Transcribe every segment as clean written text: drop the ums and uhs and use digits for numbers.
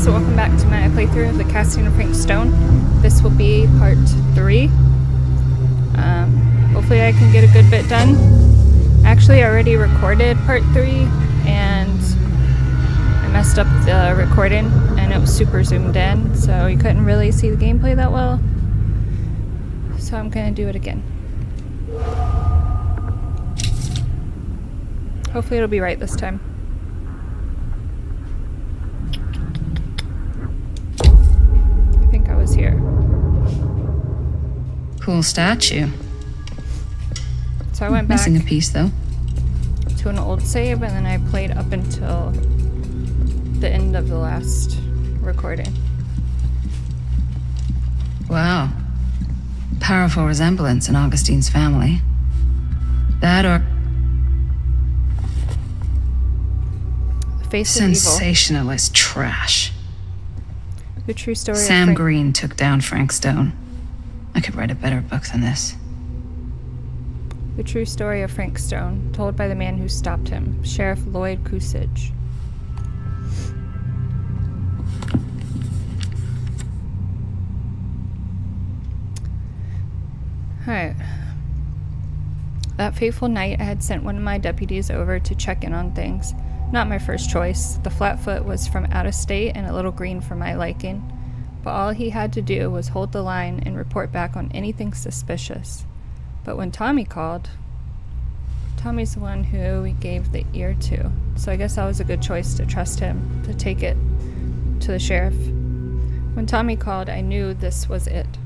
so welcome back to my playthrough of the Casting of Frank Stone. This will be part 3. Hopefully I can get a good bit done. Actually, I already recorded part 3, and I messed up the recording, and it was super zoomed in, so you couldn't really see the gameplay that well. So I'm gonna do it again. Hopefully it'll be right this time. I think I was here. Cool statue. So I went back Missing a piece though. to an old save, and then I played up until the end of the last recording. Wow. Powerful resemblance in Augustine's family. That or The Face of Evil. sensationalist trash. The true story of Sam Frank. Green took down Frank Stone. I could write a better book than this. The true story of Frank Stone, told by the man who stopped him, Sheriff Lloyd Cousage. Alright. That fateful night, I had sent one of my deputies over to check in on things. Not my first choice. The Flatfoot was from out of state and a little green for my liking. But all he had to do was hold the line and report back on anything suspicious. But when Tommy called, Tommy's the one who we gave the ear to. So I guess that was a good choice to trust him, to take it to the sheriff. When Tommy called, I knew this was it.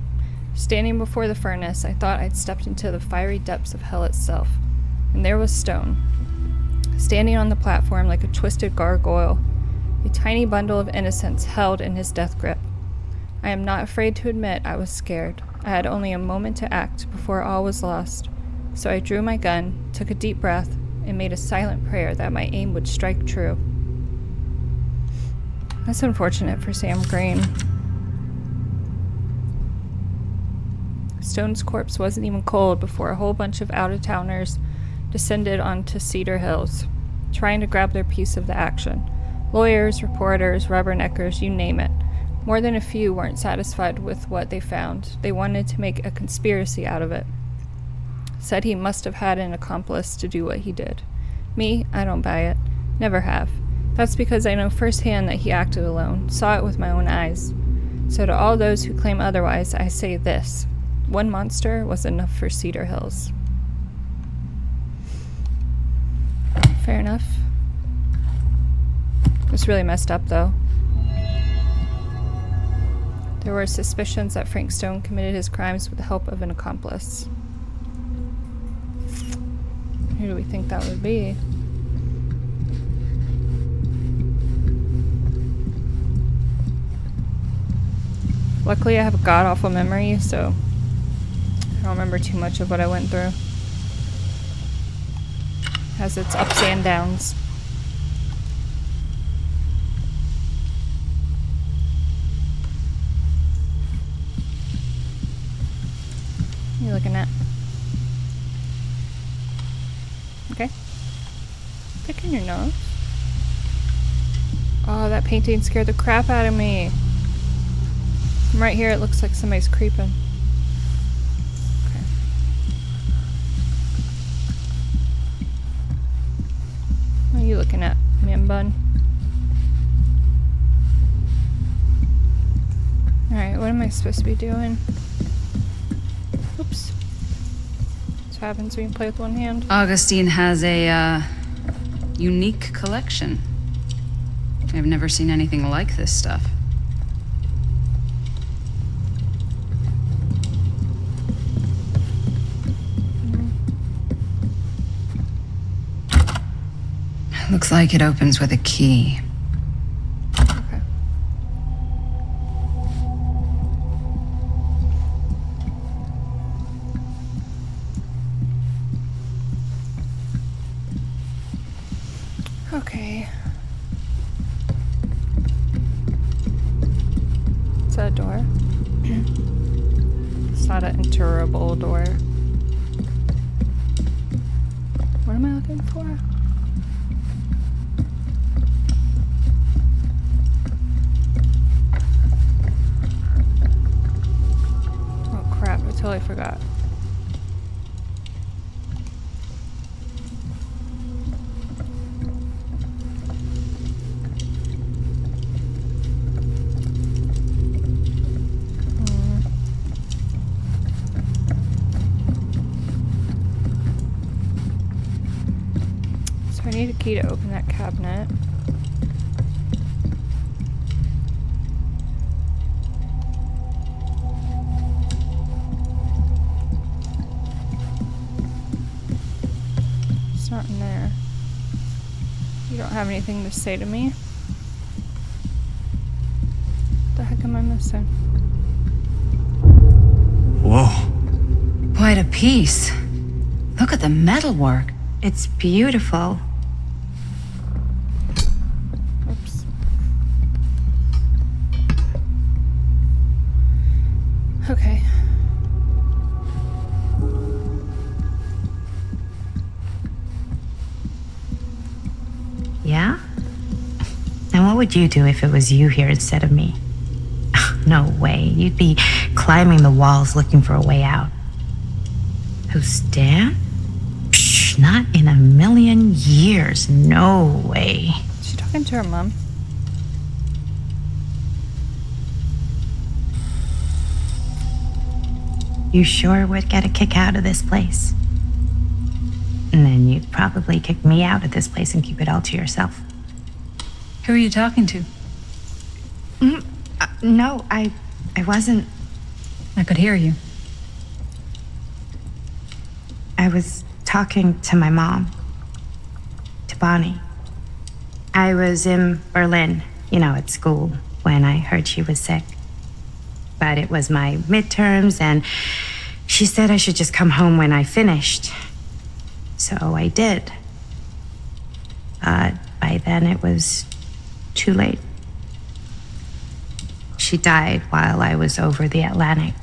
Standing before the furnace, I thought I'd stepped into the fiery depths of hell itself. And there was Stone, standing on the platform like a twisted gargoyle, a tiny bundle of innocence held in his death grip. I am not afraid to admit I was scared. I had only a moment to act before all was lost. So I drew my gun, took a deep breath, and made a silent prayer that my aim would strike true. That's unfortunate for Sam Green. Stone's corpse wasn't even cold before a whole bunch of out-of-towners descended onto Cedar Hills, trying to grab their piece of the action. Lawyers, reporters, rubberneckers, you name it. More than a few weren't satisfied with what they found. They wanted to make a conspiracy out of it. Said he must have had an accomplice to do what he did. Me, I don't buy it. Never have. That's because I know firsthand that he acted alone, saw it with my own eyes. So to all those who claim otherwise, I say this. One monster was enough for Cedar Hills. Fair enough. It's really messed up, though. There were suspicions that Frank Stone committed his crimes with the help of an accomplice. Who do we think that would be? Luckily, I have a god-awful memory, so I don't remember too much of what I went through. It has its ups and downs. What are you looking at? Okay. Picking your nose. Oh, that painting scared the crap out of me. From right here, it looks like somebody's creeping. Okay. What are you looking at, man bun? Alright, what am I supposed to be doing? Oops. That's what happens when you play with one hand. Augustine has a unique collection. I've never seen anything like this stuff. Looks like it opens with a key. Okay. Okay. Is that a door? It's not an enterable door. What am I looking for? I forgot. So I need a key to open that cabinet. It's not in there. You don't have anything to say to me? What the heck am I missing? Whoa. Quite a piece. Look at the metalwork. It's beautiful. Oops. Okay. Yeah? And what would you do if it was you here instead of me? No way. You'd be climbing the walls looking for a way out. Who's Dan? Psh, not in a million years. No way. Is she talking to her mom? You sure would get a kick out of this place. And then you'd probably kick me out of this place and keep it all to yourself. Who are you talking to? No, I wasn't. I could hear you. I was talking to my mom, to Bonnie. I was in Berlin, at school, when I heard she was sick. But it was my midterms, and she said I should just come home when I finished. So I did. But by then it was too late. She died while I was over the Atlantic.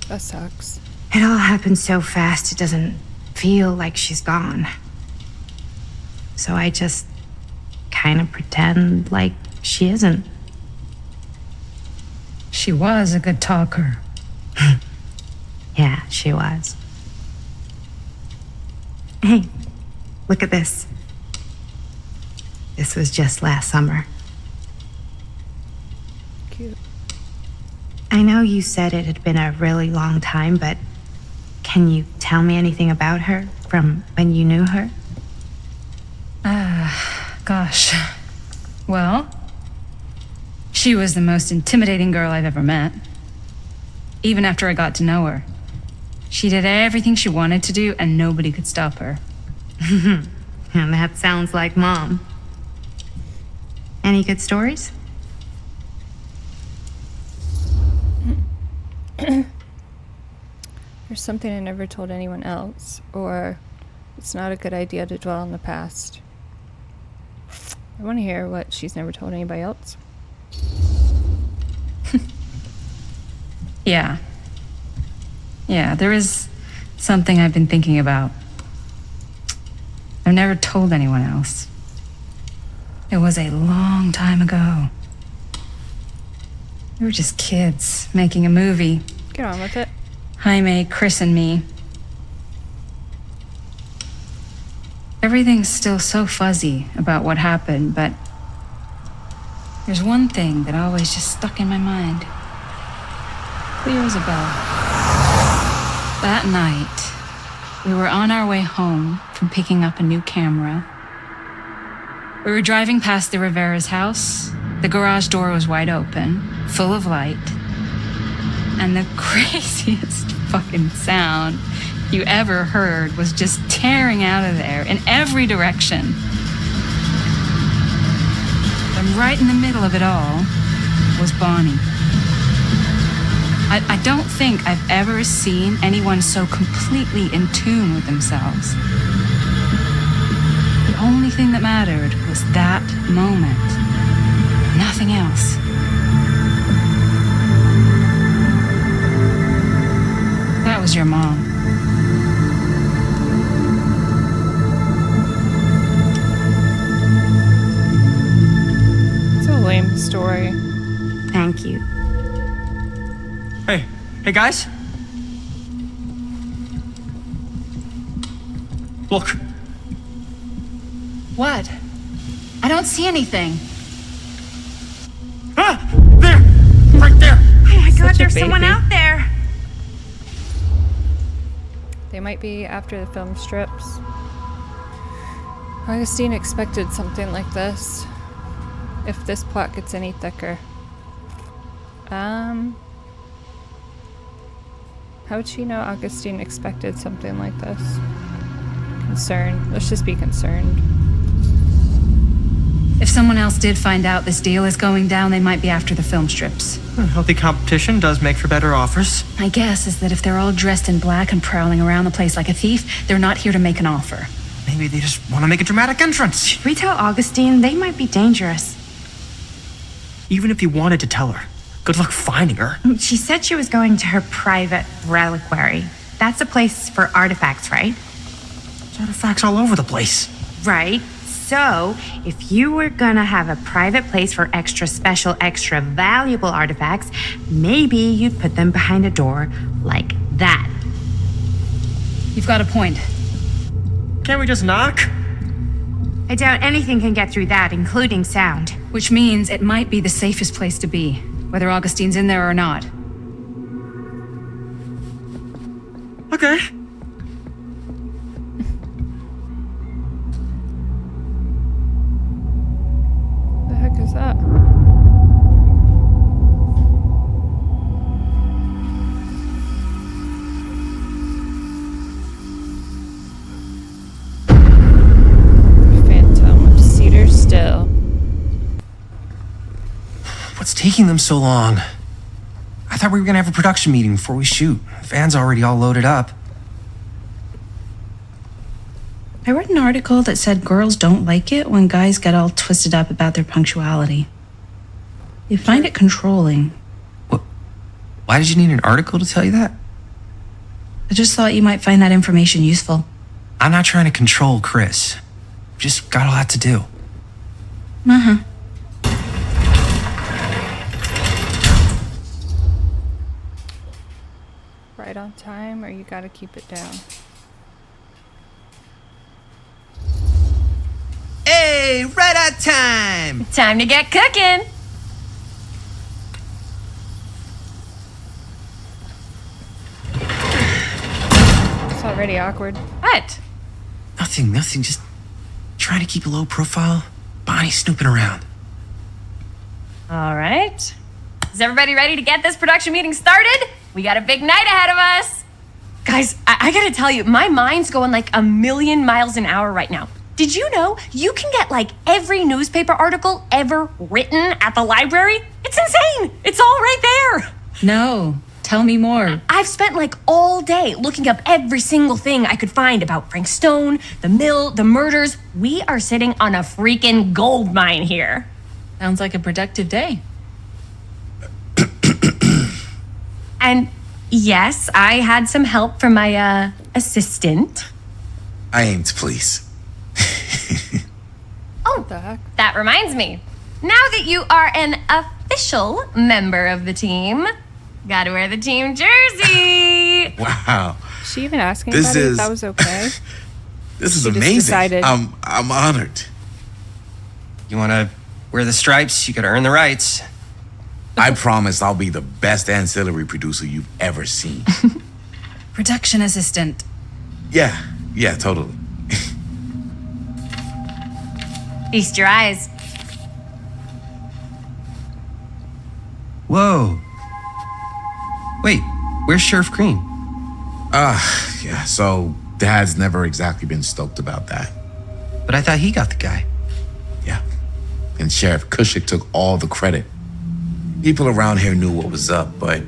That sucks. It all happened so fast, it doesn't feel like she's gone. So I just kind of pretend like she isn't. She was a good talker. Yeah, she was. Hey, look at this. This was just last summer. Cute. I know you said it had been a really long time, but can you tell me anything about her from when you knew her? Gosh. Well, she was the most intimidating girl I've ever met. Even after I got to know her. She did everything she wanted to do, and nobody could stop her. And that sounds like Mom. Any good stories? There's something I never told anyone else, or it's not a good idea to dwell on the past. I want to hear what she's never told anybody else. Yeah. Yeah, there is something I've been thinking about. I've never told anyone else. It was a long time ago. We were just kids making a movie. Get on with it. Jaime, Chris, and me. Everything's still so fuzzy about what happened, but there's one thing that always just stuck in my mind. Clear as a bell. That night, we were on our way home from picking up a new camera. We were driving past the Rivera's house. The garage door was wide open, full of light. And the craziest fucking sound you ever heard was just tearing out of there in every direction. And right in the middle of it all was Bonnie. I don't think I've ever seen anyone so completely in tune with themselves. The only thing that mattered was that moment. Nothing else. That was your mom. It's a lame story. Thank you. Hey, Hey, guys? Look. What? I don't see anything. Ah! There! Right there! Oh my Such god, a there's someone baby. out there. They might be after the film strips. Augustine expected something like this. If this plot gets any thicker. How would she know Augustine expected something like this? Concerned. Let's just be concerned. If someone else did find out this deal is going down, they might be after the film strips. Healthy competition does make for better offers. My guess is that if they're all dressed in black and prowling around the place like a thief, they're not here to make an offer. Maybe they just want to make a dramatic entrance. Should we tell Augustine? They might be dangerous. Even if you wanted to tell her, good luck finding her. She said she was going to her private reliquary. That's a place for artifacts, right? There's artifacts all over the place. Right. So, if you were gonna have a private place for extra special, extra valuable artifacts, maybe you'd put them behind a door like that. You've got a point. Can't we just knock? I doubt anything can get through that, including sound. Which means it might be the safest place to be, whether Augustine's in there or not. Okay. The heck is that? Phantom of Cedar Still. What's taking them so long? I thought we were gonna have a production meeting before we shoot. The van's already all loaded up. I read an article that said girls don't like it when guys get all twisted up about their punctuality. They find it controlling. What? Why did you need an article to tell you that? I just thought you might find that information useful. I'm not trying to control Chris. Just got a lot to do. Uh-huh. Right on time, or you gotta keep it down. Hey, right on time! Time to get cooking. It's already awkward. What? Nothing. Just trying to keep a low profile. Bonnie snooping around. All right. Is everybody ready to get this production meeting started? We got a big night ahead of us. Guys, I gotta tell you, my mind's going like a million miles an hour right now. Did you know you can get like every newspaper article ever written at the library? It's insane. It's all right there. No, tell me more. I've spent like all day looking up every single thing I could find about Frank Stone, the mill, the murders. We are sitting on a freaking gold mine here. Sounds like a productive day. And yes, I had some help from my assistant. I aim to please. Oh, The heck? that reminds me. Now that you are an official member of the team, gotta wear the team jersey. Wow. Is she even asking This anybody if is- that was okay? This is She just amazing. decided- I'm honored. You wanna wear the stripes? You gotta earn the rights. I promise I'll be the best ancillary producer you've ever seen. Production assistant. Yeah, totally. Feast your eyes. Whoa. Wait, where's Sheriff Green? Yeah, so Dad's never exactly been stoked about that. But I thought he got the guy. Yeah. And Sheriff Kushik took all the credit. People around here knew what was up, but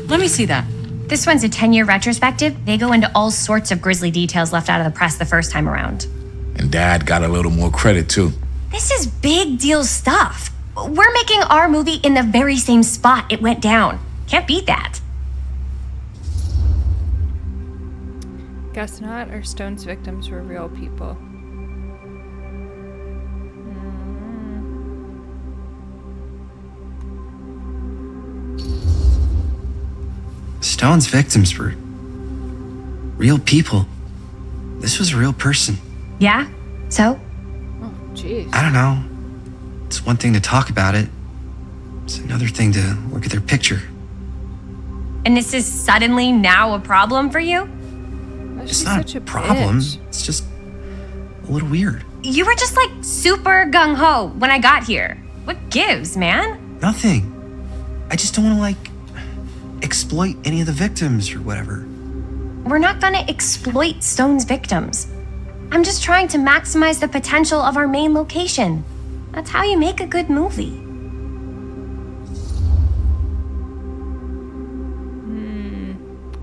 Let me see that. This one's a 10-year retrospective. They go into all sorts of grisly details left out of the press the first time around. and Dad got a little more credit too. This is big deal stuff. We're making our movie in the very same spot it went down. Can't beat that. Guess not, or Stone's victims were real people. Stone's victims were real people. This was a real person. Yeah? So? Oh, jeez. I don't know. It's one thing to talk about it. It's another thing to look at their picture. And this is suddenly now a problem for you? Why is It's she not such a problem. bitch? It's just a little weird. You were just like super gung ho when I got here. What gives, man? Nothing. I just don't want to, like, exploit any of the victims or whatever. We're not gonna exploit Stone's victims. I'm just trying to maximize the potential of our main location. That's how you make a good movie.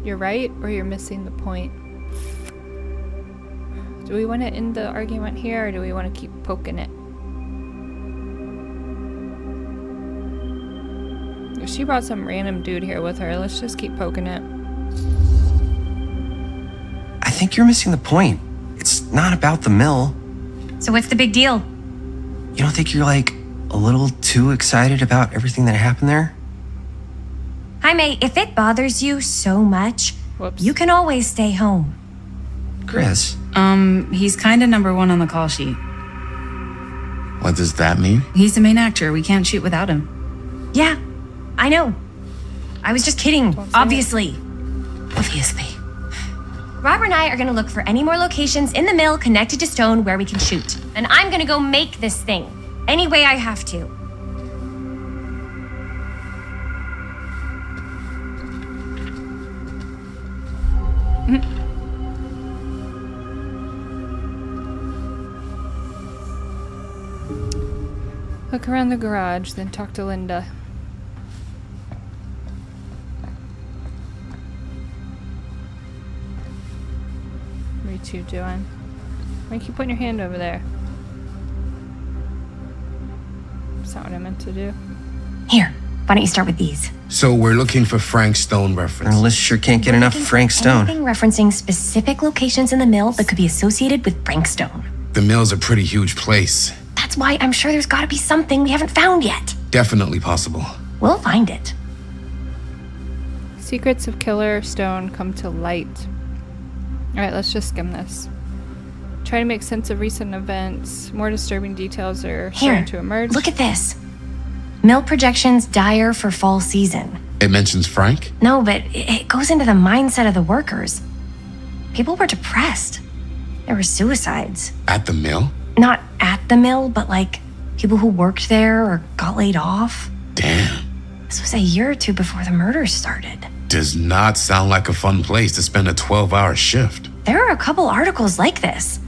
You're right, or you're missing the point. Do we want to end the argument here, or do we want to keep poking it? If she brought some random dude here with her, let's just keep poking it. I think you're missing the point. It's not about the mill. So what's the big deal? You don't think you're, like, a little too excited about everything that happened there? Jaime, if it bothers you so much, Whoops. you can always stay home. Chris, He's kind of number one on the call sheet. What does that mean? He's the main actor. We can't shoot without him. Yeah, I know. I was just kidding, obviously. Obviously. Robert and I are gonna look for any more locations in the mill connected to Stone where we can shoot. And I'm gonna go make this thing any way I have to. Look around the garage, then talk to Linda. What are you two doing? Why you keep putting your hand over there? That's not what I meant to do. Here, why don't you start with these? So we're looking for Frank Stone reference. our list sure can't get enough Frank Stone. Anything referencing specific locations in the mill that could be associated with Frank Stone. The mill's a pretty huge place. That's why I'm sure there's gotta be something we haven't found yet. Definitely possible. We'll find it. Secrets of Killer Stone come to light. Alright, let's just skim this. Try to make sense of recent events. More disturbing details are Here, starting to emerge. look at this. Mill projections dire for fall season. It mentions Frank? No, but it goes into the mindset of the workers. People were depressed. There were suicides. At the mill? Not at the mill, but like people who worked there or got laid off. Damn. This was a year or two before the murders started. Does not sound like a fun place to spend a 12-hour shift. There are a couple articles like this.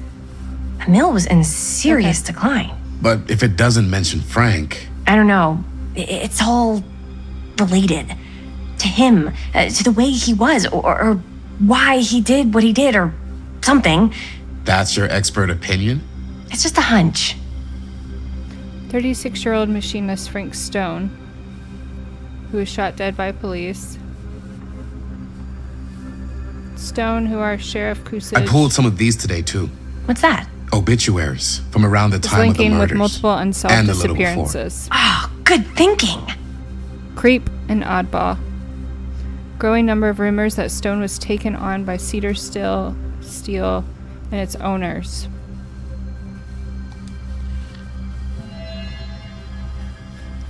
The mill was in serious decline. But if it doesn't mention Frank, I don't know. It's all related to him, to the way he was, or why he did what he did, or something. that's your expert opinion? It's just a hunch. 36-year-old machinist Frank Stone, who was shot dead by police. Stone, who our Sheriff Kusich I pulled some of these today, too. What's that? Obituaries from around the is time of the linking murders. with multiple unsolved and a little before. disappearances. Oh, good thinking. Creep and oddball. Growing number of rumors that Stone was taken on by Cedar Steel and its owners.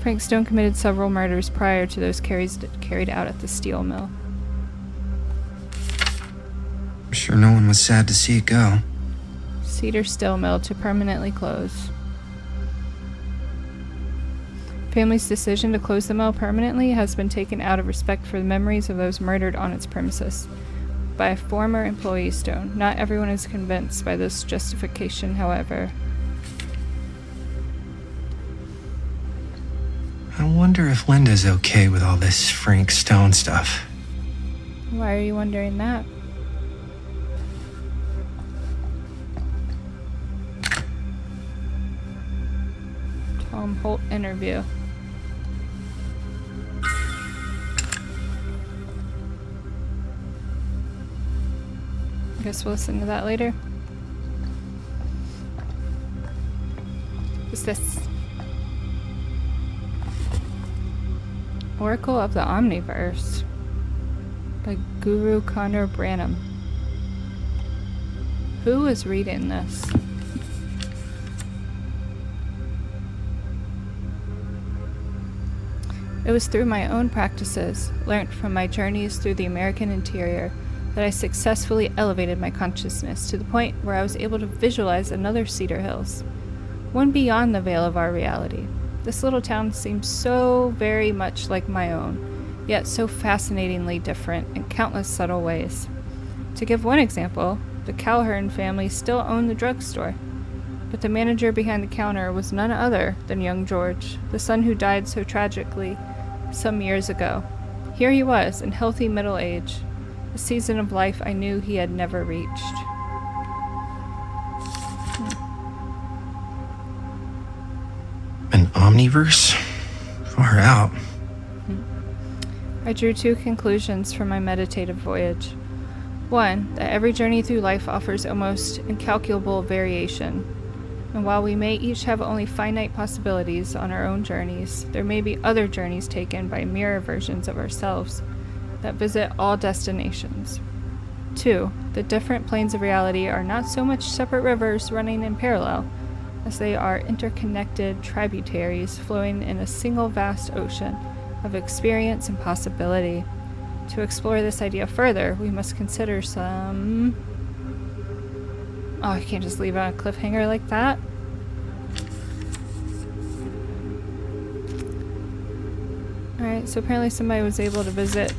Frank Stone committed several murders prior to those carried out at the steel mill. I'm sure no one was sad to see it go. Cedar Steel Mill to permanently close. Family's decision to close the mill permanently has been taken out of respect for the memories of those murdered on its premises by a former employee Stone. Not everyone is convinced by this justification, however. I wonder if Linda's okay with all this Frank Stone stuff. Why are you wondering that? Tom Holt interview. Guess we'll listen to that later. What's this? Oracle of the Omniverse. by Guru Connor Branham. Who is reading this? It was through my own practices, learnt from my journeys through the American interior, that I successfully elevated my consciousness to the point where I was able to visualize another Cedar Hills, one beyond the veil of our reality. This little town seemed so very much like my own, yet so fascinatingly different in countless subtle ways. To give one example, the Calhern family still owned the drugstore, but the manager behind the counter was none other than young George, the son who died so tragically some years ago. Here he was, in healthy middle age, a season of life I knew he had never reached. An omniverse? Far out. I drew two conclusions from my meditative voyage. One, that every journey through life offers almost incalculable variation. And while we may each have only finite possibilities on our own journeys, there may be other journeys taken by mirror versions of ourselves that visit all destinations. Two, the different planes of reality are not so much separate rivers running in parallel, as they are interconnected tributaries flowing in a single vast ocean of experience and possibility. To explore this idea further, we must consider some... Oh, I can't just leave it on a cliffhanger like that. Alright, so apparently somebody was able to visit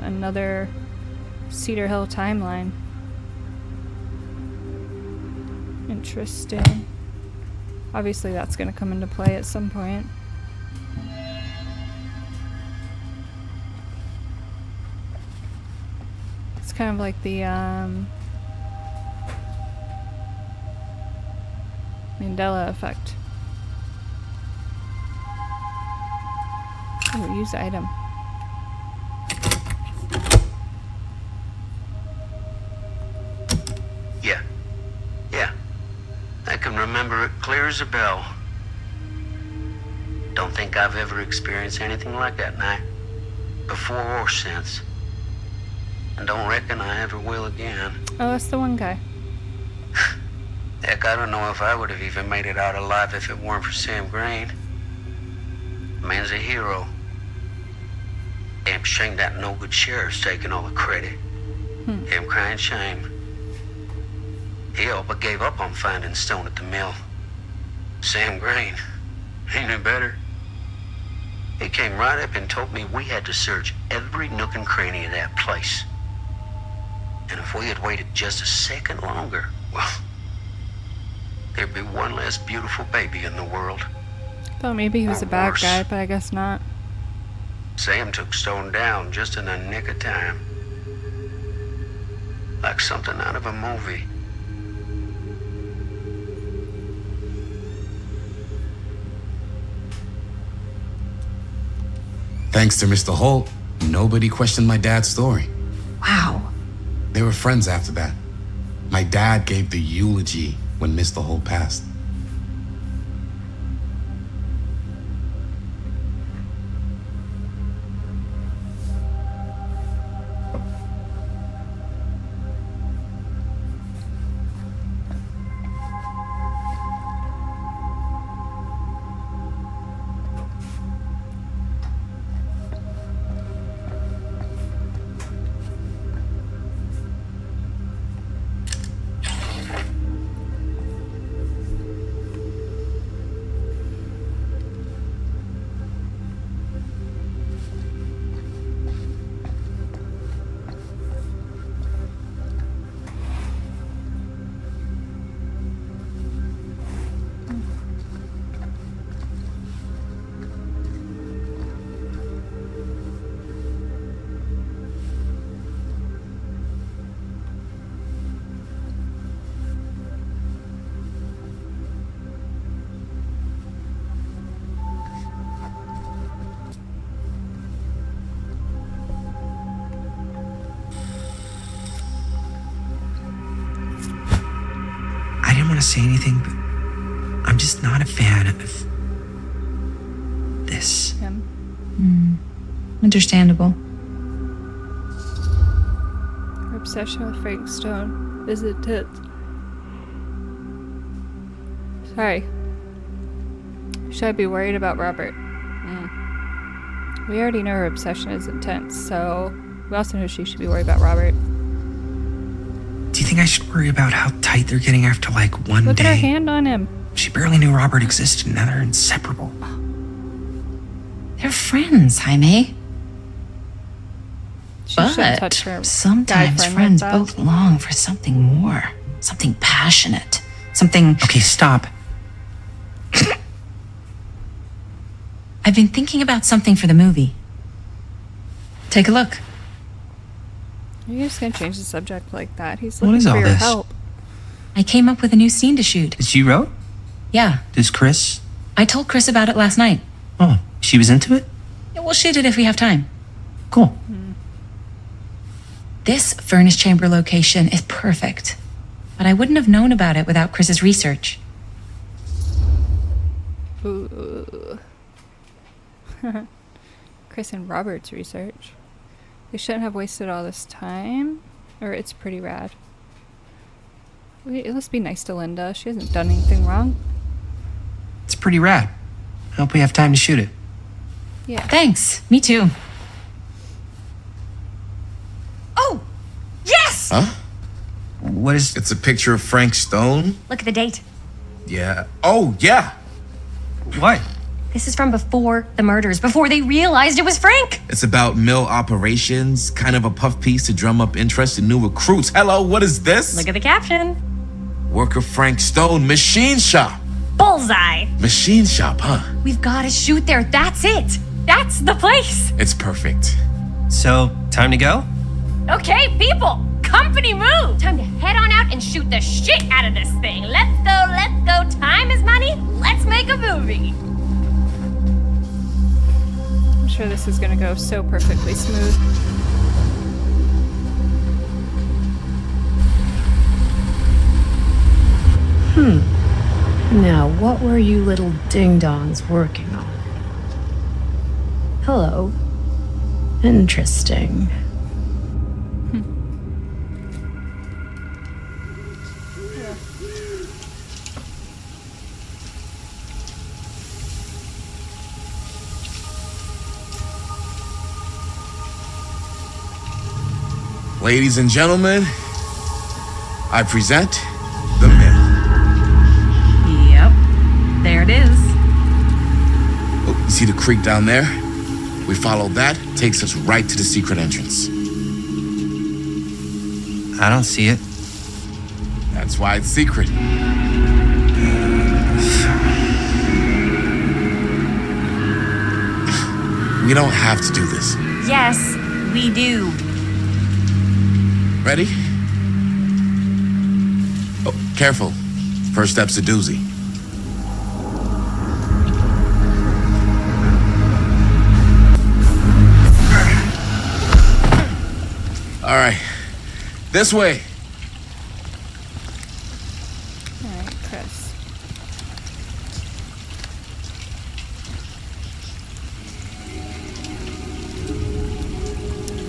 another Cedar Hill timeline. Interesting. Obviously that's going to come into play at some point. It's kind of like the Mandela effect. Oh, use item. Yeah. I can remember it clear as a bell. Don't think I've ever experienced anything like that night, before or since. And don't reckon I ever will again. Oh, that's the one guy. Heck, I don't know if I would have even made it out alive if it weren't for Sam Green. Man's a hero. Damn shame that no-good sheriff's taking all the credit. Damn crying shame. He all but gave up on finding Stone at the mill. Sam Green, he knew better. He came right up and told me we had to search every nook and cranny of that place. And if we had waited just a second longer, well, there'd be one less beautiful baby in the world. Thought maybe he was Or a bad worse. guy, but I guess not. Sam took Stone down just in the nick of time. Like something out of a movie. Thanks to Mr. Holt, nobody questioned my dad's story. Wow. They were friends after that. My dad gave the eulogy when Mr. Holt passed. I didn't want to say anything, but I'm just not a fan of this. Him. Understandable. obsession with Frank Stone, is it? Sorry. Should I be worried about Robert? We already know her obsession is intense, so we also know she should be worried about Robert. Do you think I should worry about how tight they're getting after like one Look day? at her hand on him. She barely knew Robert existed, and now they're inseparable. They're friends, Jaime. She shouldn't touch her But guy sometimes friend friends like that. both long for something more. Something passionate. Something... Okay, stop. I've been thinking about something for the movie. Take a look. You're just gonna change the subject like that. He's What looking is for all your this? help. I came up with a new scene to shoot. Did she wrote? Yeah, Does Chris? I told Chris about it last night. Oh, she was into it? Yeah, we'll shoot it if we have time. Cool. This furnace chamber location is perfect. But I wouldn't have known about it without Chris's research. Ooh. Chris and Robert's research. They shouldn't have wasted all this time. Or it's pretty rad. Wait, let's be nice to Linda. She hasn't done anything wrong. It's pretty rad. I hope we have time to shoot it. Yeah. Thanks. Me too. Oh! Yes! Huh? What is... It's a picture of Frank Stone? Look at the date. Yeah. Oh, yeah. What? This is from before the murders, before they realized it was Frank. It's about mill operations, kind of a puff piece to drum up interest in new recruits. Hello, what is this? Look at the caption. Worker Frank Stone, machine shop. Bullseye. Machine shop, huh? We've got to shoot there. That's it. That's the place. It's perfect. So, time to go? Okay, people. Company move. Time to head on out and shoot the shit out of this thing. Let's go, let's go. Time is money. Let's make a movie. I'm sure this is gonna go so perfectly smooth. Now, what were you little ding-dongs working on? Hello. Interesting. Ladies and gentlemen, I present the mill. Yep. There it is. Oh, you see the creek down there? We follow that, takes us right to the secret entrance. I don't see it. That's why it's secret. We don't have to do this. Yes, we do. Ready? Oh, careful. First step's a doozy. All right. This way. Alright, Chris.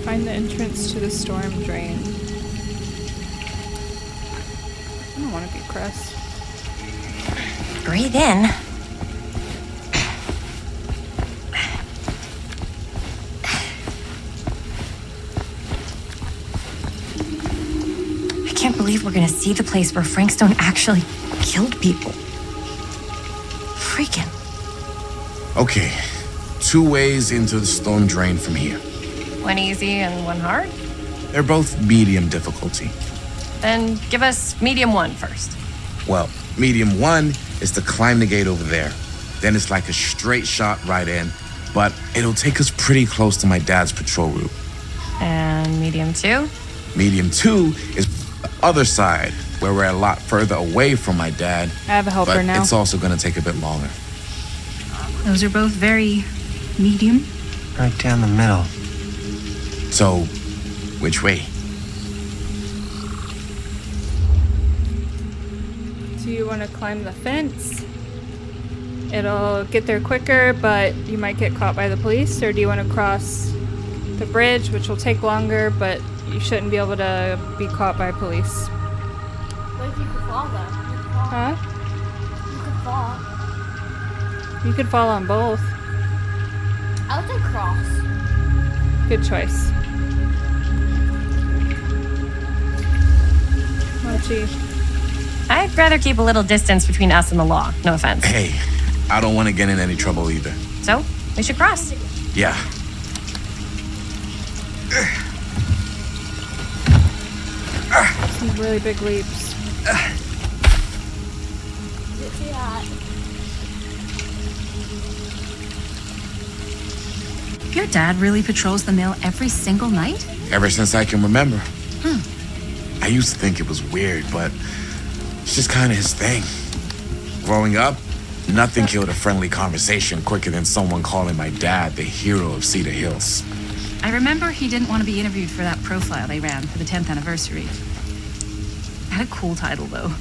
Find the entrance to the storm drain. I don't want to be Chris. Breathe in. I can't believe we're gonna see the place where Frank Stone actually killed people. Freaking. Okay. 2 ways into the storm drain from here. One easy and one hard? They're both medium difficulty. Then give us medium one first. Well, medium 1 is to climb the gate over there. Then it's like a straight shot right in, but it'll take us pretty close to my dad's patrol route. And medium two? Medium 2 is the other side, where we're a lot further away from my dad. I have a helper But now. it's also gonna take a bit longer. Those are both very medium. Right down the middle. So, which way? Do you want to climb the fence? It'll get there quicker, but you might get caught by the police. Or do you want to cross the bridge, which will take longer, but You shouldn't be able to be caught by police. What if you could fall though? Huh? You could fall. You could fall on both. I would say cross. Good choice. Oh, gee. I'd rather keep a little distance between us and the law. No offense. Hey, I don't want to get in any trouble either. So, we should cross. Yeah. Some really big leaps. Did you see that? Your dad really patrols the mill every single night? Ever since I can remember. I used to think it was weird, but it's just kind of his thing. Growing up, nothing killed a friendly conversation quicker than someone calling my dad the hero of Cedar Hills. I remember he didn't want to be interviewed for that profile they ran for the 10th anniversary. It had a cool title, though.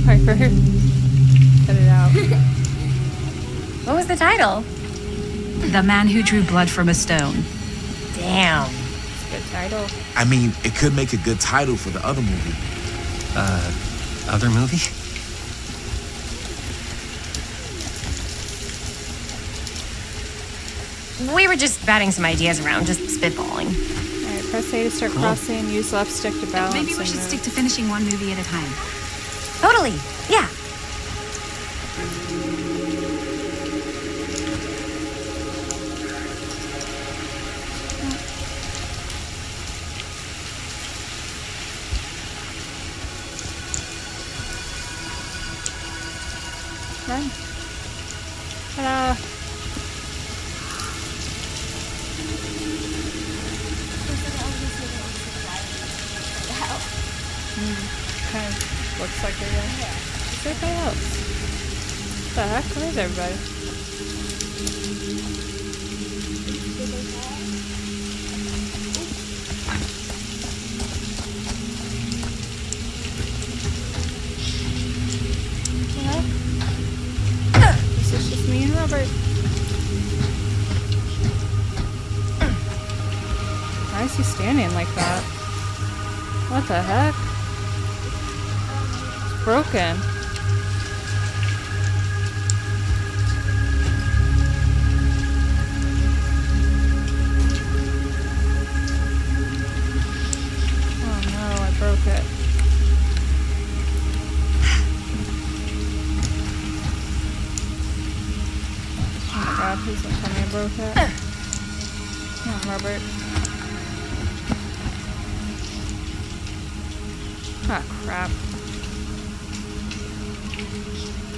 Piper. Cut it out. What was the title? The Man Who Drew Blood from a Stone. Damn. Good title. I mean, it could make a good title for the other movie. Other movie? We were just batting some ideas around, just spitballing. Alright, press A to start crossing, use left stick to balance. Maybe we and should move. stick to finishing one movie at a time. Totally. Yeah. Run. Ta-da. Kind of looks like it, yeah. Where's everybody else? What the heck? Where's everybody? What? This is just me and Robert. Why is he standing like that? What the heck? It's broken. Oh no, I broke it. Oh my god, please don't tell me I broke it. Come on, Robert. Ah, crap.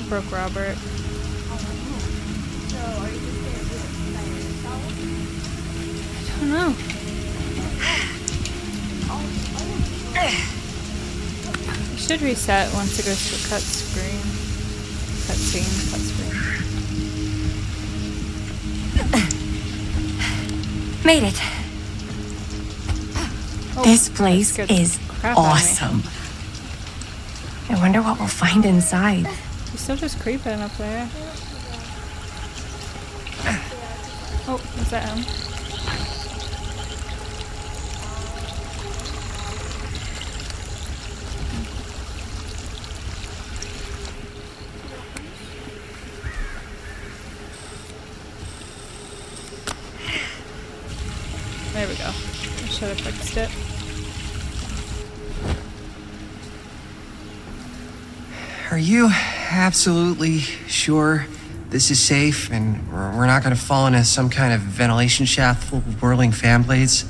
Broke Robert. So are you just gonna do it by yourself? I don't know. You should reset once it goes to a cut screen. Cut scene, cut screen. Made it. Oh, This that place scared the is crap out of me. awesome. I wonder what we'll find inside. He's still just creeping up there. Oh, is that him? There we go. I should have fixed it. Are you absolutely sure this is safe and we're not going to fall into some kind of ventilation shaft full of whirling fan blades?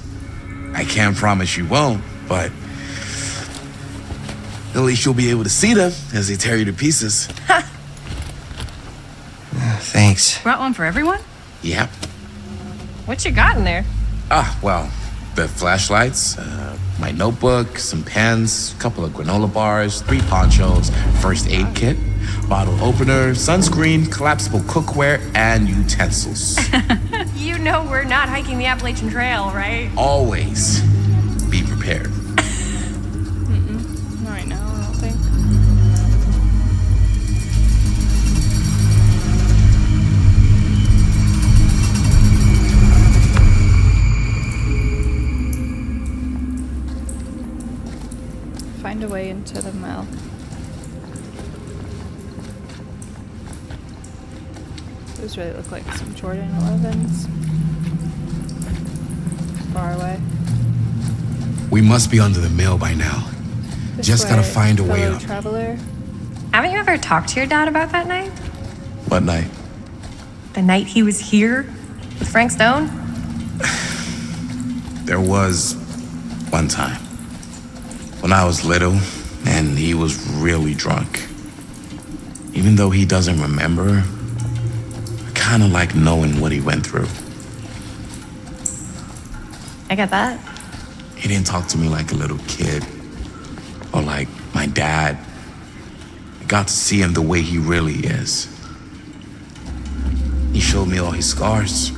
I can't promise you won't, but at least you'll be able to see them as they tear you to pieces. Thanks. Brought one for everyone? Yep. What you got in there? Well, the flashlights, my notebook, some pens, a couple of granola bars, 3 ponchos, first aid kit, bottle opener, sunscreen, collapsible cookware, and utensils. You know we're not hiking the Appalachian Trail, right? Always be prepared. Not right now, I don't think. find a way into the mill. Those really look like some Jordan 11s. Far away. We must be under the mill by now. This Just gotta way, find a way fellow up. Traveler. Haven't you ever talked to your dad about that night? What night? The night he was here with Frank Stone? There was one time when I was little and he was really drunk. Even though he doesn't remember, I kind of like knowing what he went through. I get that. He didn't talk to me like a little kid or like my dad. I got to see him the way he really is. He showed me all his scars.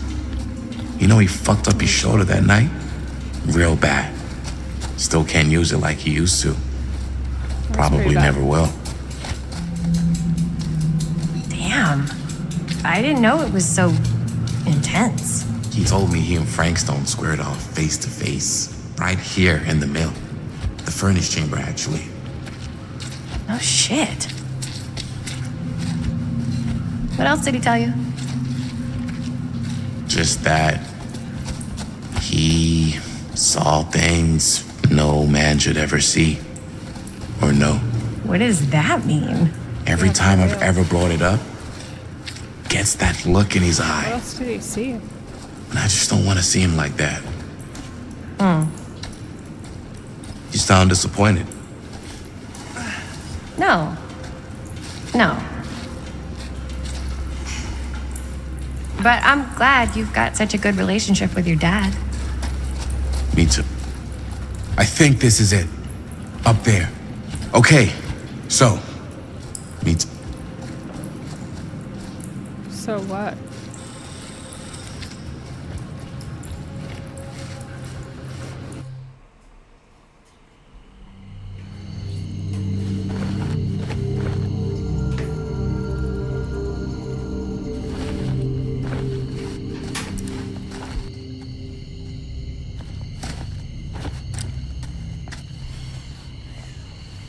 You know, he fucked up his shoulder that night real bad. Still can't use it like he used to. Probably pretty bad. never will. Damn. I didn't know it was so intense. He told me he and Frank Stone squared off face to face, right here in the mill. The furnace chamber, actually. Oh, shit. What else did he tell you? Just that he saw things no man should ever see or know. What does that mean? Every time I've ever brought it up, gets that look in his What eye. else did he see? And I just don't want to see him like that. You sound disappointed. No. No. But I'm glad you've got such a good relationship with your dad. Me too. I think this is it. Up there. Okay, so. Me too. So what?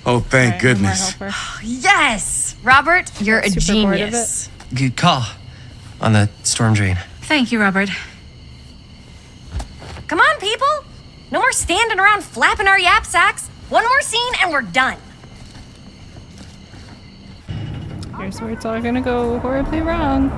Oh, thank Alright, one more goodness. helper. Yes! Robert, you're a Super bored of genius. Good call on the storm drain. Thank you, Robert. Come on, people! No more standing around flapping our yap sacks. One more scene and we're done. Here's where it's all gonna go horribly wrong.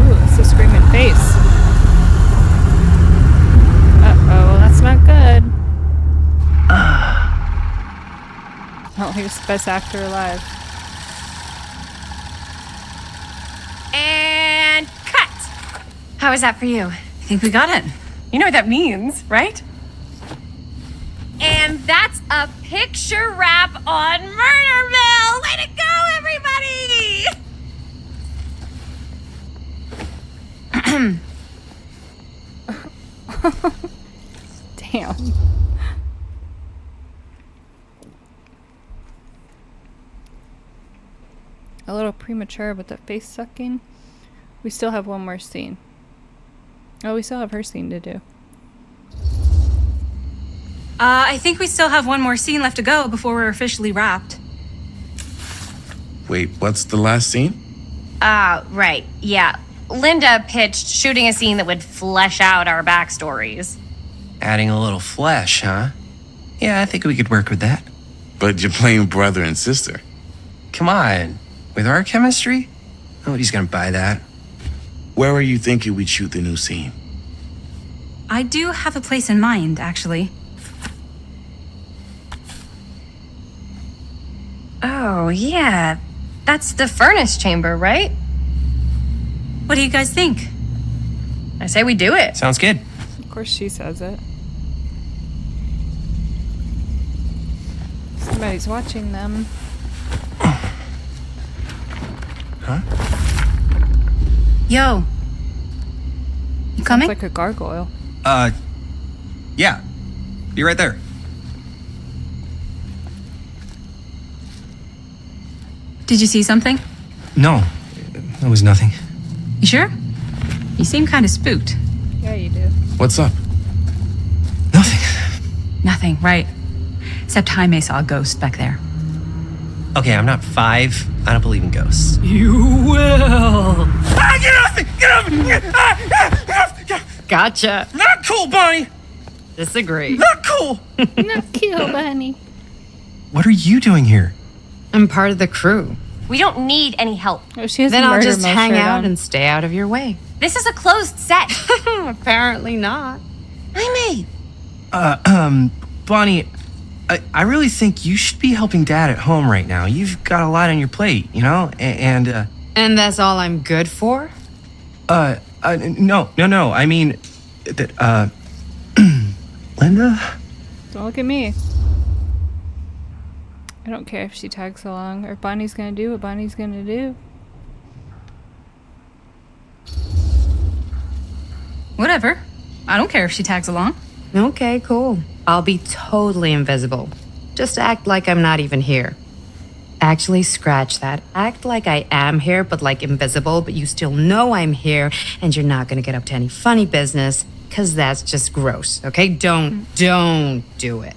Ooh, it's a screaming face. Uh-oh, that's not good. Oh, he's the best actor alive. And cut! How was that for you? I think we got it. You know what that means, right? And that's a picture wrap on Murder Mill! Way to go, everybody! Damn. A little premature with the face sucking. We still have one more scene. Oh, we still have her scene to do. I think we still have one more scene left to go before we're officially wrapped. Wait, what's the last scene? Right, yeah. Linda pitched shooting a scene that would flesh out our backstories. Adding a little flesh, huh? Yeah, I think we could work with that. But you're playing brother and sister. Come on. With our chemistry? Nobody's gonna buy that. Where are you thinking we'd shoot the new scene? I do have a place in mind, actually. Oh, yeah. That's the furnace chamber, right? What do you guys think? I say we do it. Sounds good. Of course she says it. Somebody's watching them. Huh? Yo. You coming? It's like a gargoyle. Yeah. Be right there. Did you see something? No, it was nothing. You sure? You seem kind of spooked. Yeah, you do. What's up? Nothing, right. Except Jaime saw a ghost back there. Okay, I'm not 5. I don't believe in ghosts. You will! Ah, get off me! Get off me! Get off! Gotcha. Not cool, Bonnie! Disagree. Not cool! Not cute, Bunny. What are you doing here? I'm part of the crew. We don't need any help. Oh, she has Then a I'll murder just most hang shirt out on. and stay out of your way. This is a closed set. Apparently not. Jaime. Bonnie, I really think you should be helping Dad at home right now. You've got a lot on your plate, you know? And And that's all I'm good for? no. I mean, Linda? Don't look at me. I don't care if she tags along or Bonnie's gonna do what Bonnie's gonna do. Whatever. I don't care if she tags along. Okay, cool. I'll be totally invisible. Just act like I'm not even here. Actually, scratch that. Act like I am here, but like invisible, but you still know I'm here, and you're not gonna get up to any funny business, because that's just gross, okay? Don't do it.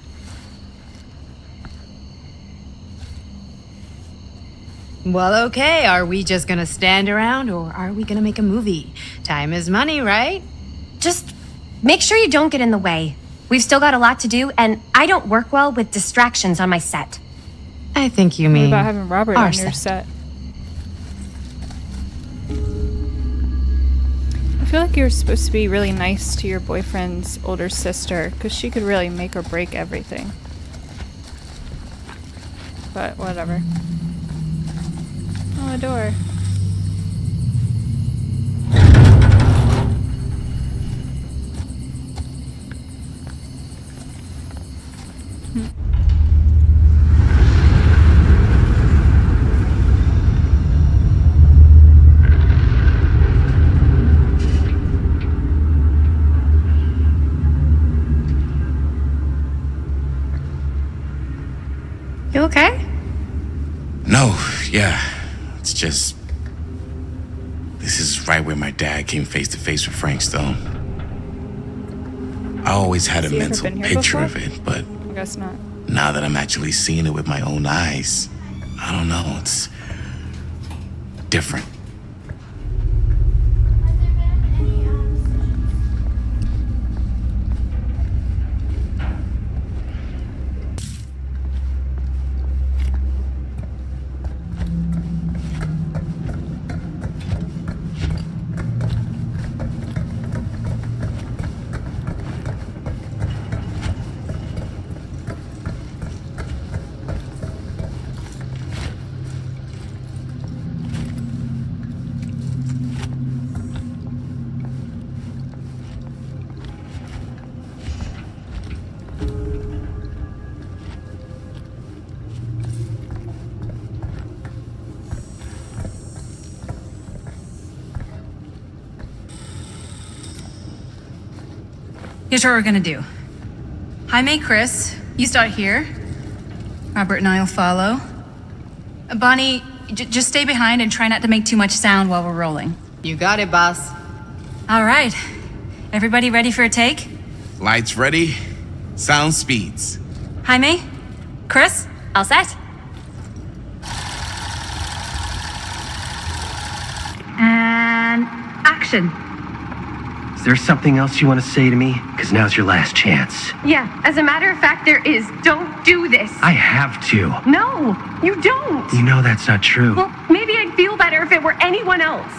Well, okay, are we just gonna stand around, or are we gonna make a movie? Time is money, right? Just make sure you don't get in the way. We've still got a lot to do, and I don't work well with distractions on my set. I think you What mean about having Robert our on your set? I feel like you're supposed to be really nice to your boyfriend's older sister because she could really make or break everything. But whatever. Oh, a door. You okay? No, yeah. It's just. This is right where my dad came face to face with Frank Stone. I always had a Has he ever mental been here picture before? of it, but I guess not. now that I'm actually seeing it with my own eyes, I don't know, it's different. Here's what we're gonna do. Jaime, Chris, you start here. Robert and I'll follow. Bonnie, just stay behind and try not to make too much sound while we're rolling. You got it, boss. All right. Everybody ready for a take? Lights ready, sound speeds. Jaime? Chris? All set? And action. Is there something else you want to say to me? Because now's your last chance. Yeah, as a matter of fact, there is. Don't do this. I have to. No, you don't. You know that's not true. Well, maybe I'd feel better if it were anyone else.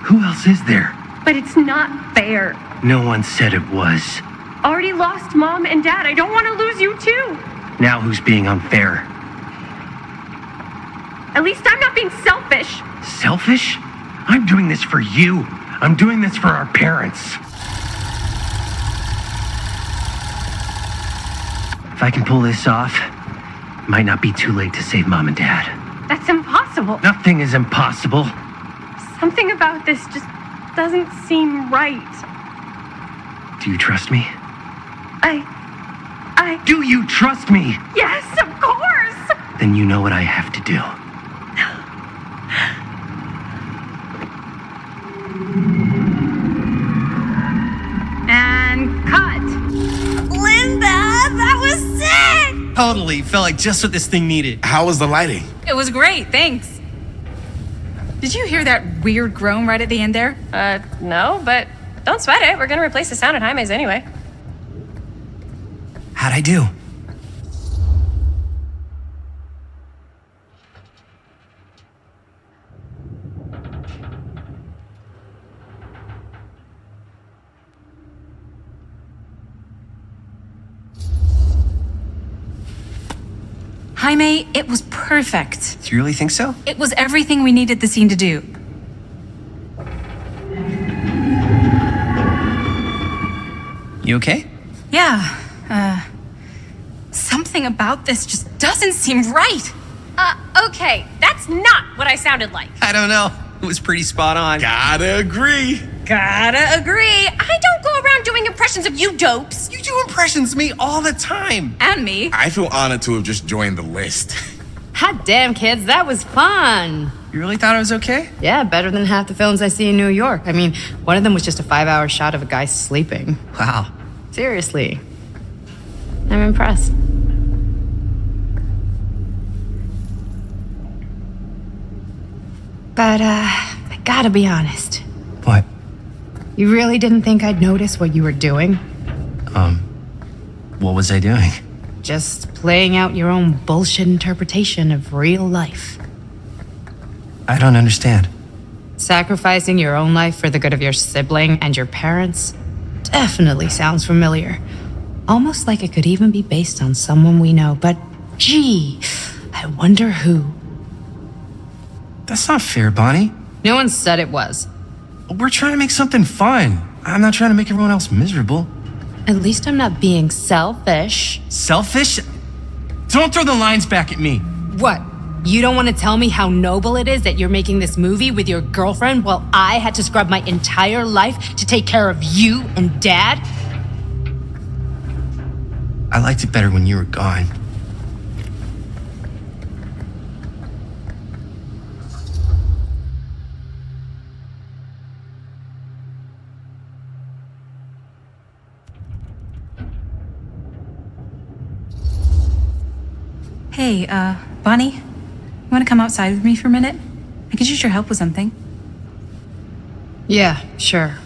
Who else is there? But it's not fair. No one said it was. Already lost Mom and Dad. I don't want to lose you too. Now who's being unfair? At least I'm not being selfish. Selfish? I'm doing this for you. I'm doing this for our parents. If I can pull this off, it might not be too late to save Mom and Dad. That's impossible. Nothing is impossible. Something about this just doesn't seem right. Do you trust me? I... Do you trust me? Yes, of course! Then you know what I have to do. Totally. Felt like just what this thing needed. How was the lighting? It was great, thanks. Did you hear that weird groan right at the end there? No, but don't sweat it. We're gonna replace the sound at Jaime's anyway. How'd I do? Jaime, it was perfect. Do you really think so? It was everything we needed the scene to do. You okay? Yeah, something about this just doesn't seem right. Okay, that's not what I sounded like. I don't know. It was pretty spot on. Gotta agree. Gotta agree. I don't go around doing impressions of you dopes. You do impressions of me all the time. And me. I feel honored to have just joined the list. Hot damn, kids, that was fun. You really thought it was okay? Yeah, better than half the films I see in New York. I mean, one of them was just a 5-hour shot of a guy sleeping. Wow. Seriously. I'm impressed. But, I gotta be honest. What? You really didn't think I'd notice what you were doing? What was I doing? Just playing out your own bullshit interpretation of real life. I don't understand. Sacrificing your own life for the good of your sibling and your parents definitely sounds familiar. Almost like it could even be based on someone we know, but gee, I wonder who. That's not fair, Bonnie. No one said it was. We're trying to make something fun. I'm not trying to make everyone else miserable. At least I'm not being selfish. Selfish? Don't throw the lines back at me. What? You don't want to tell me how noble it is that you're making this movie with your girlfriend while I had to scrub my entire life to take care of you and Dad? I liked it better when you were gone. Hey, Bonnie, you want to come outside with me for a minute? I could use your help with something. Yeah, sure.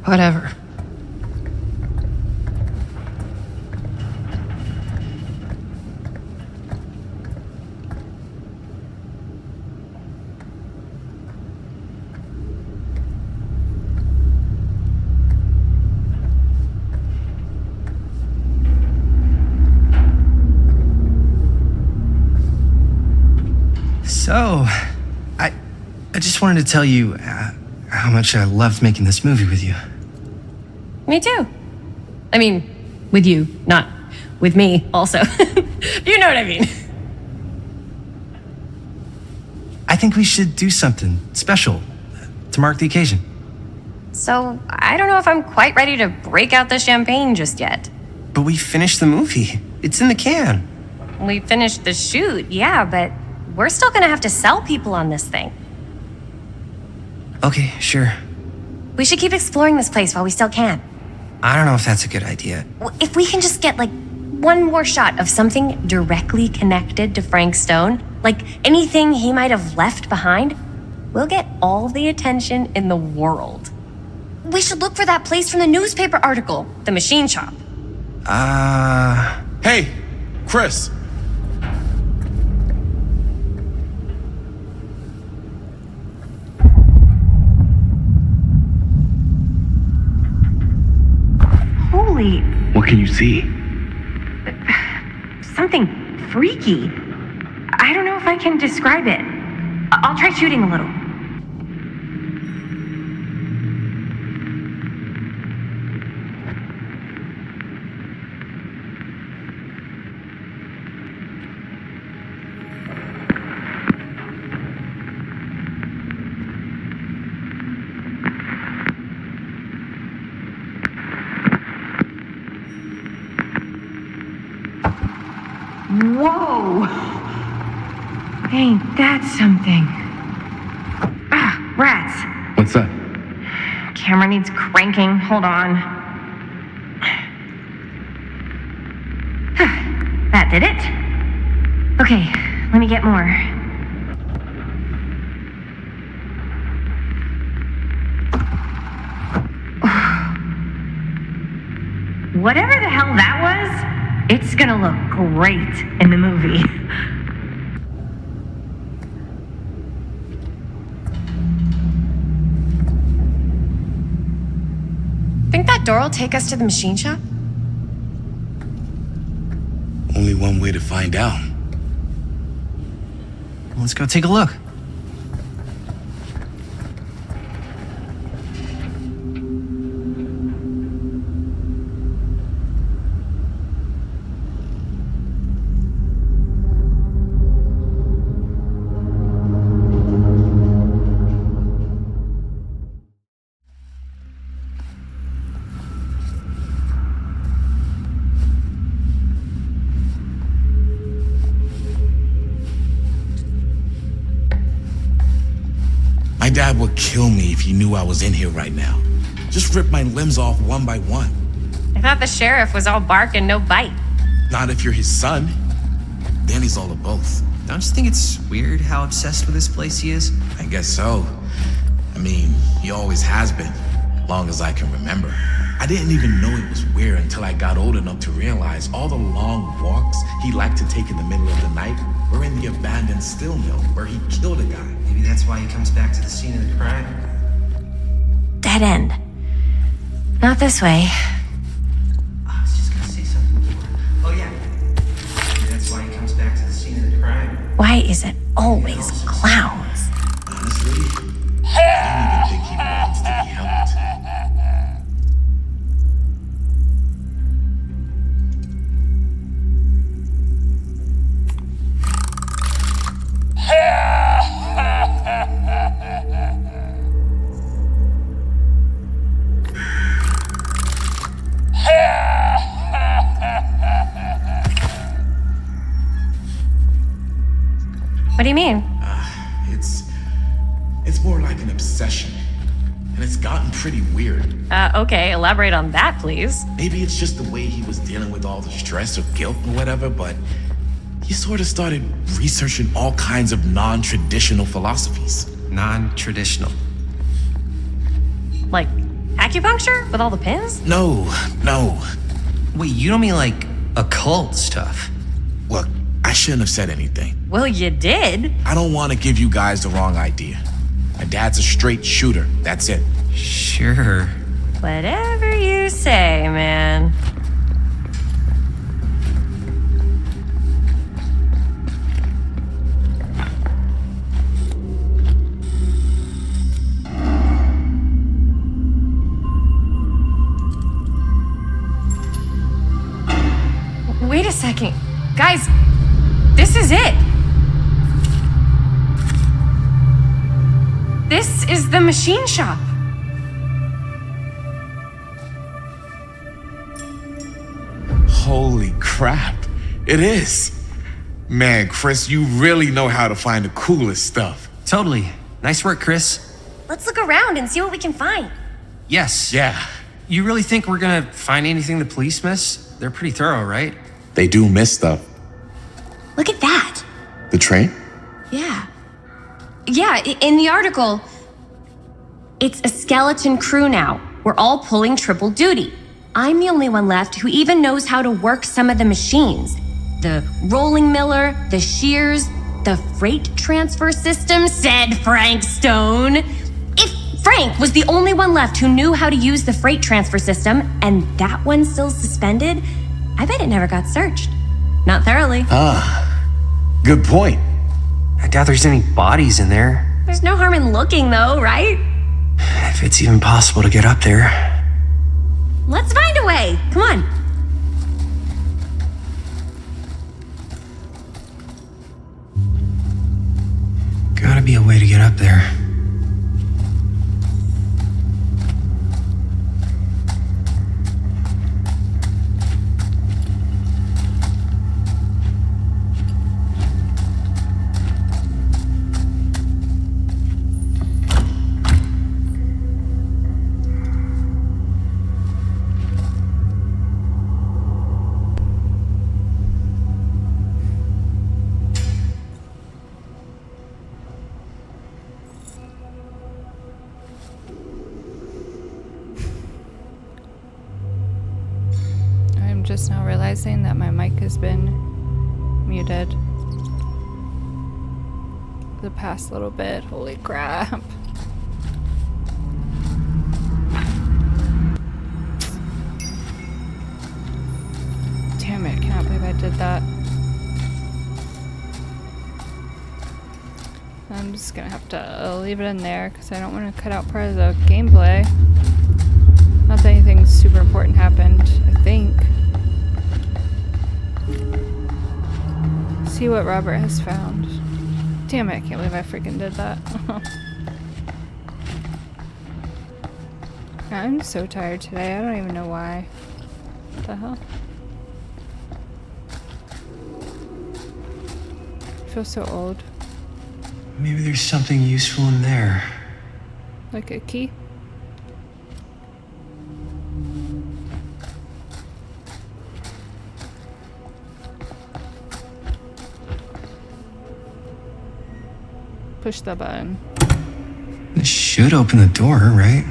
Whatever. So, I just wanted to tell you how much I loved making this movie with you. Me too. I mean, with you, not with me, also. You know what I mean. I think we should do something special to mark the occasion. So, I don't know if I'm quite ready to break out the champagne just yet. But we finished the movie. It's in the can. We finished the shoot, yeah, but we're still gonna have to sell people on this thing. Okay, sure. We should keep exploring this place while we still can. I don't know if that's a good idea. If we can just get, like, one more shot of something directly connected to Frank Stone, like anything he might have left behind, we'll get all the attention in the world. We should look for that place from the newspaper article, the machine shop. Hey, Chris. Holy, What can you see? something freaky. I don't know if I can describe it. I'll try shooting a little. Whoa! Ain't that something? Ah, rats. What's that? Camera needs cranking. Hold on. That did it? Okay, let me get more. Whatever the hell that was, it's gonna look great in the movie. Think that door will take us to the machine shop? Only one way to find out. Let's go take a look. My dad would kill me if he knew I was in here right now. Just rip my limbs off one by one. I thought the sheriff was all bark and no bite. Not if you're his son. Then he's all of both. Don't you think it's weird how obsessed with this place he is? I guess so. I mean, he always has been, long as I can remember. I didn't even know it was weird until I got old enough to realize all the long walks he liked to take in the middle of the night were in the abandoned steel mill where he killed a guy. Maybe that's why he comes back to the scene of the crime. Dead end. Not this way. I was just gonna say something more. Oh yeah. Maybe that's why he comes back to the scene of the crime. Why is it always clowns? Honestly, I don't even think he wants to be helped. What do you mean? It's more like an obsession. And it's gotten pretty weird. Okay, elaborate on that, please. Maybe it's just the way he was dealing with all the stress or guilt or whatever, but he sort of started researching all kinds of non-traditional philosophies. Non-traditional. Like acupuncture with all the pins? No. Wait, you don't mean like occult stuff? Look, I shouldn't have said anything. Well, you did. I don't want to give you guys the wrong idea. My dad's a straight shooter, that's it. Sure. Whatever you say, man. Wait a second. Guys, this is it. This is the machine shop. Holy crap, it is. Man, Chris, you really know how to find the coolest stuff. Totally. Nice work, Chris. Let's look around and see what we can find. Yes. Yeah, You really think we're gonna find anything the police miss? They're pretty thorough, right? they do miss stuff. Look at that. The train? Yeah. Yeah, in the article, it's a skeleton crew now. We're all pulling triple duty. I'm the only one left who even knows how to work some of the machines. The rolling miller, the shears, the freight transfer system, said Frank Stone. If Frank was the only one left who knew how to use the freight transfer system, and that one's still suspended, I bet it never got searched. Not thoroughly. Good point. I doubt there's any bodies in there. There's no harm in looking, though, right? If it's even possible to get up there. Let's find a way. Come on. Gotta be a way to get up there. just now realizing that my mic has been muted the past little bit. Holy crap. Damn it, I cannot believe I did that. I'm just gonna have to leave it in there because I don't want to cut out part of the gameplay. Not that anything super important happened, I think. See what Robert has found. Damn it, I can't believe I freaking did that. I'm so tired today, I don't even know why. What the hell? I feel so old. Maybe there's something useful in there. Like a key? Push the button. This should open the door, right?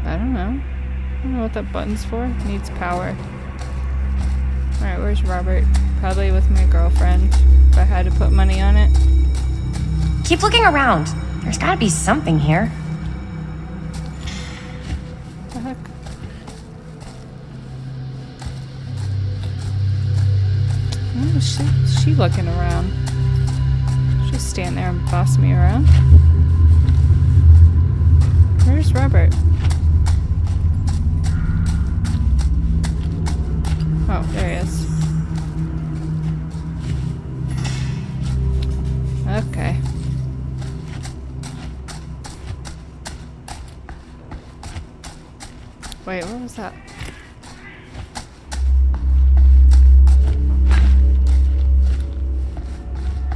I don't know. I don't know what that button's for. It needs power. Alright, where's Robert? Probably with my girlfriend. If I had to put money on it. Keep looking around. There's gotta be something here. What the heck? Oh, is she looking around? Just stand there and boss me around. Where's Robert? Oh, there he is. Okay. Wait, what was that?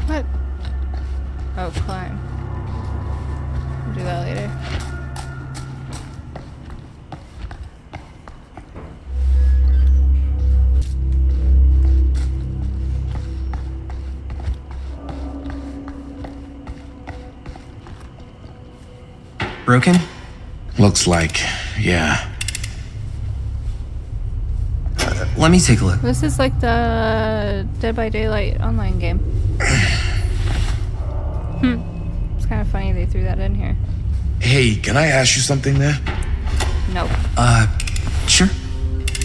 What? Oh, climb. I'll do that later. Broken? Looks like, yeah. Let me take a look. This is like the Dead by Daylight online game. It's kind of funny they threw that in here. Hey, can I ask you something there? No. Sure.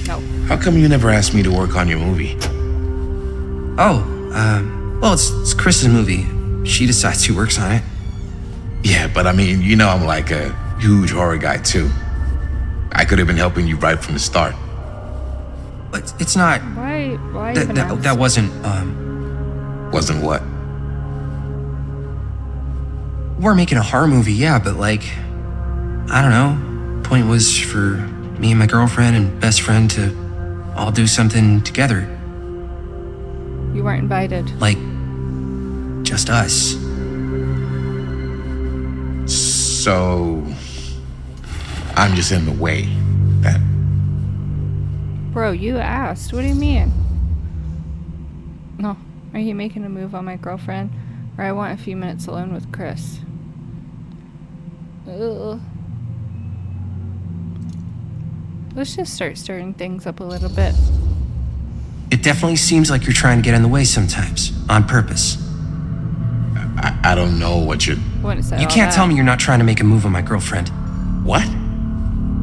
No. How come you never asked me to work on your movie? Oh, well, it's Chris's movie. She decides who works on it. Yeah, but I mean, you know I'm like a huge horror guy too. I could have been helping you right from the start. But it's not. Why even ask? That wasn't, Wasn't what? We're making a horror movie, yeah, but like, I don't know. Point was for me and my girlfriend and best friend to all do something together. You weren't invited. Like, just us. So, I'm just in the way. That. Bro, you asked. What do you mean? No. Are you making a move on my girlfriend? Or I want a few minutes alone with Chris. Ugh. Let's just start stirring things up a little bit. It definitely seems like you're trying to get in the way sometimes, on purpose. I don't know what you're. Wouldn't say You all can't that. tell me you're not trying to make a move on my girlfriend. What?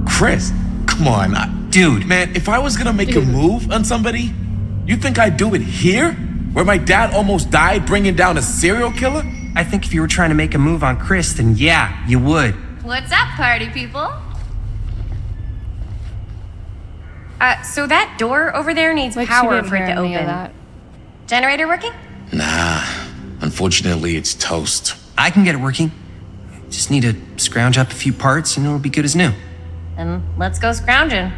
Chris, come on. Dude. Man, if I was gonna make a move on somebody, you think I'd do it here? Where my dad almost died bringing down a serial killer? I think if you were trying to make a move on Chris, then yeah, you would. What's up, party people? So that door over there needs Like she power didn't for it hear to any of open. that. Generator working? Nah. Unfortunately, it's toast. I can get it working. Just need to scrounge up a few parts and it'll be good as new. Then let's go scrounging.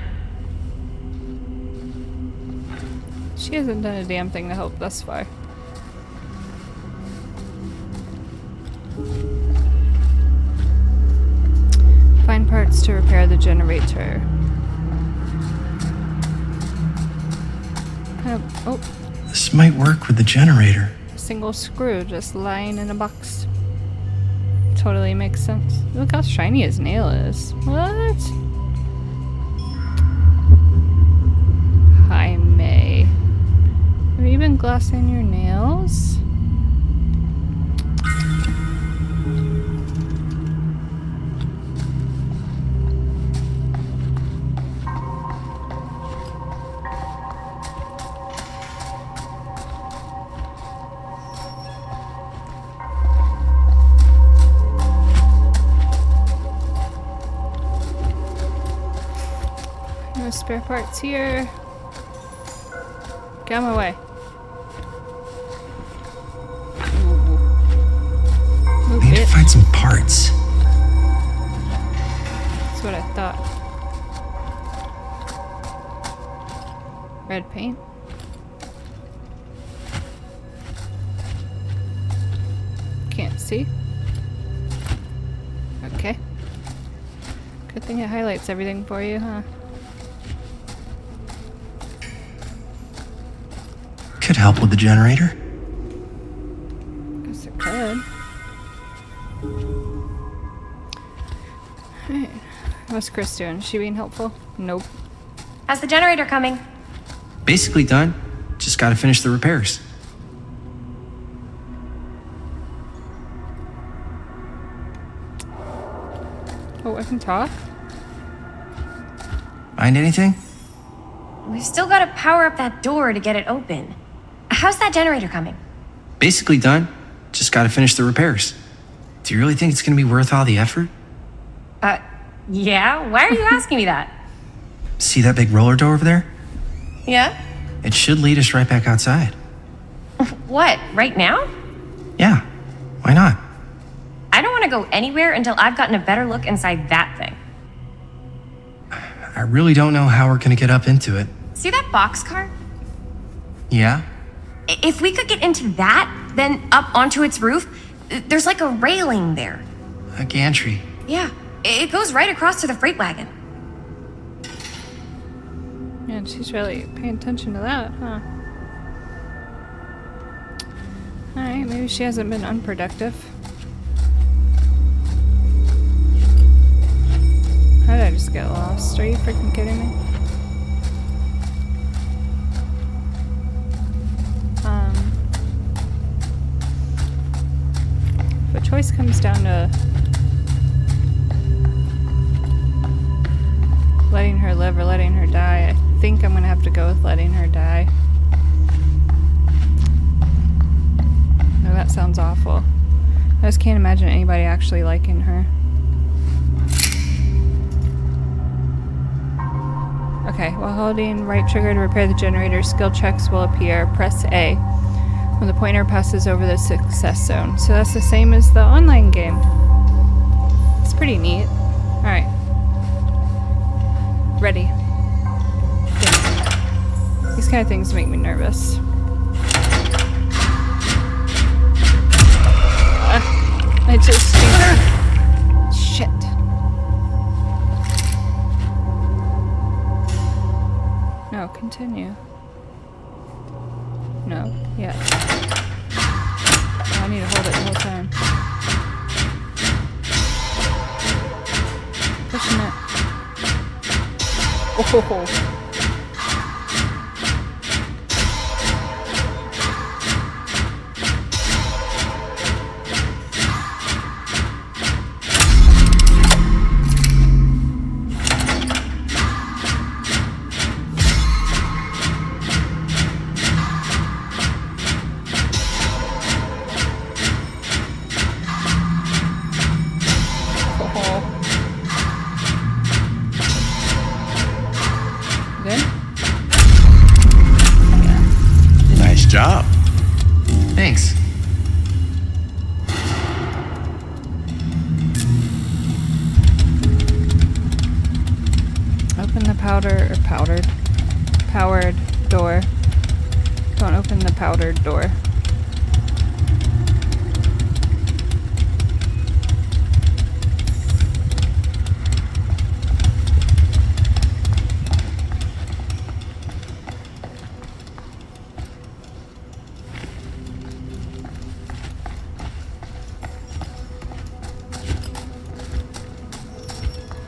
She hasn't done a damn thing to help thus far. Find parts to repair the generator. Oh, This might work with the generator. a single screw just lying in a box. Totally makes sense. Look how shiny his nail is. What? Have you been glossing your nails? No spare parts here. Get out of my way. Move We need to it. find some parts. That's what I thought. Red paint. Can't see. Okay. Good thing it highlights everything for you, huh? Could help with the generator. Guess it could. Alright. What's Chris doing? Is she being helpful? Nope. How's the generator coming? Basically done. Just gotta finish the repairs. Oh, I can talk? Find anything? We've still got to power up that door to get it open. How's that generator coming? Basically done. Just gotta finish the repairs. Do you really think it's gonna be worth all the effort? Yeah? Why are you asking me that? See that big roller door over there? Yeah? It should lead us right back outside. What, right now? Yeah, why not? I don't want to go anywhere until I've gotten a better look inside that thing. I really don't know how we're gonna get up into it. See that boxcar? Yeah? If we could get into that, then up onto its roof, there's like a railing there. A gantry. Yeah, it goes right across to the freight wagon. Yeah, she's really paying attention to that, huh? Alright, maybe she hasn't been unproductive. How did I just get lost? Are you freaking kidding me? If a choice comes down to letting her live or letting her die, I think I'm gonna have to go with letting her die. No, that sounds awful. I just can't imagine anybody actually liking her. Okay, while holding right trigger to repair the generator, skill checks will appear. Press A when the pointer passes over the success zone. So that's the same as the online game. It's pretty neat. Alright. Ready. Yes. These kind of things make me nervous. I just shit. No, continue. No, yes. Oh, I need to hold it the whole time. Pushing it. Oh. Nice job. Thanks. Open the powered door. Don't open the powdered door.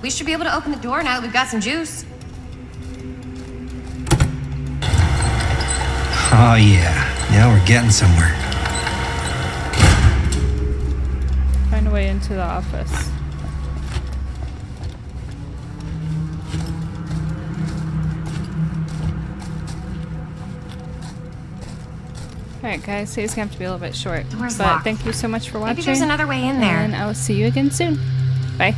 We should be able to open the door now that we've got some juice. Oh, yeah. Now we're getting somewhere. Find a way into the office. Alright guys, today's gonna have to be a little bit short. Door's But locked. thank you so much for watching. Maybe there's another way in there. And I will see you again soon. Bye.